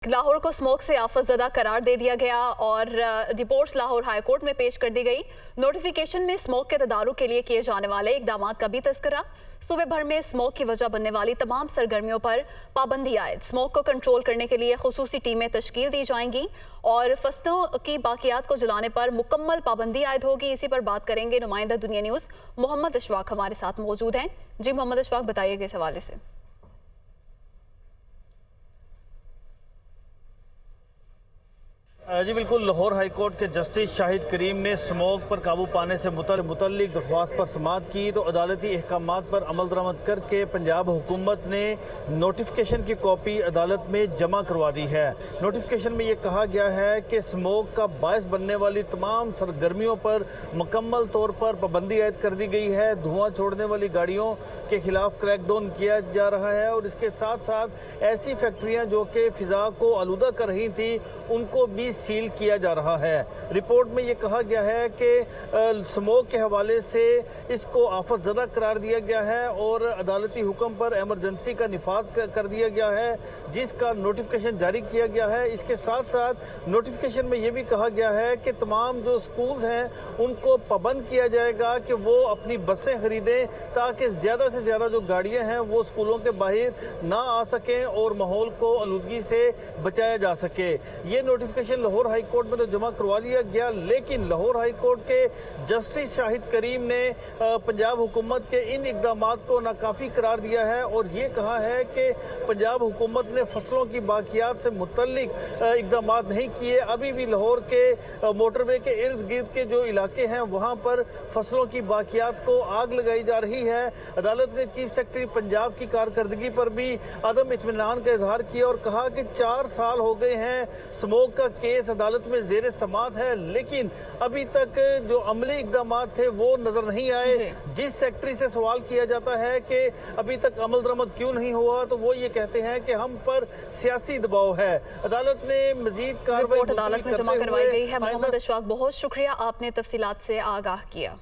लाहौर को स्मोक से आफतज़दा करार दे दिया गया और रिपोर्ट्स लाहौर हाई कोर्ट में पेश कर दी गई। नोटिफिकेशन में स्मोक के तदारुक के लिए किए जाने वाले इकदाम का भी तज़किरा। सूबे भर में स्मोक की वजह बनने वाली तमाम सरगर्मियों पर पाबंदी आयद। स्मोक को कंट्रोल करने के लिए खुसूसी टीमें तश्कील दी जाएंगी और फसलों की बाकियात को जलाने पर मुकम्मल पाबंदी आयद होगी। इसी पर बात करेंगे नुमाइंदा दुनिया न्यूज़ मोहम्मद अशफाक हमारे साथ मौजूद हैं। जी मोहम्मद अशफाक, बताइएगा इस हवाले से। जी बिल्कुल, लाहौर हाई कोर्ट के जस्टिस शाहिद करीम ने स्मोक पर काबू पाने से मुतल्लिक दरख्वास्त पर समाअत की तो अदालती अहकामात पर अमल दरामद करके पंजाब हुकूमत ने नोटिफिकेशन की कॉपी अदालत में जमा करवा दी है। नोटिफिकेशन में ये कहा गया है कि स्मोक का बायस बनने वाली तमाम सरगर्मियों पर मुकम्मल तौर पर पाबंदी आयद कर दी गई है। धुआं छोड़ने वाली गाड़ियों के खिलाफ क्रैकडाउन किया जा रहा है और इसके साथ साथ ऐसी फैक्ट्रियाँ जो कि फ़िज़ा को आलूदा कर रही थी उनको भी सील किया जा रहा है। रिपोर्ट में ये कहा गया है कि स्मोक के हवाले से इसको आफतज़दा करार दिया गया है और अदालती हुक्म पर एमरजेंसी का निफाज कर दिया गया है, जिसका नोटिफिकेशन जारी किया गया है। इसके साथ साथ नोटिफिकेशन में ये भी कहा गया है कि तमाम जो स्कूल्स हैं उनको पाबंद किया जाएगा कि वो अपनी बसें खरीदें ताकि ज़्यादा से ज़्यादा जो गाड़ियाँ हैं वो स्कूलों के बाहर ना आ सकें और माहौल को आलूदगी से बचाया जा सके। ये नोटिफिकेशन लाहौर हाई कोर्ट में तो जमा करवा दिया गया, लेकिन लाहौर हाई कोर्ट के जस्टिस शाहिद करीम ने पंजाब हुकूमत के इन इकदामात को नाकाफी करार दिया है और ये कहा है कि पंजाब हुकूमत ने फसलों की बाकियात से मुतल्लिक इकदामात नहीं किए। अभी भी लाहौर के मोटरवे के इर्द गिर्द के जो इलाके हैं वहाँ पर फसलों की बाकियात को आग लगाई जा रही है। अदालत ने चीफ सेक्रेटरी पंजाब की कारकर्दगी पर भी अदम इत्मीनान का इजहार किया और कहा कि 4 साल हो गए हैं स्मोक का केस अदालत में ज़ेरे समाअत है, लेकिन अभी तक जो अमली इकदामात थे वो नजर नहीं आए। जिस सेक्रेटरी से सवाल किया जाता है कि अभी तक अमल दरामद क्यों नहीं हुआ तो वो ये कहते हैं कि हम पर सियासी दबाव है। अदालत ने मजीद कार्रवाई अदालत में जमा करवाई गई है। मोहम्मद अशफाक, बहुत शुक्रिया, आपने तफसीलात से आगाह किया।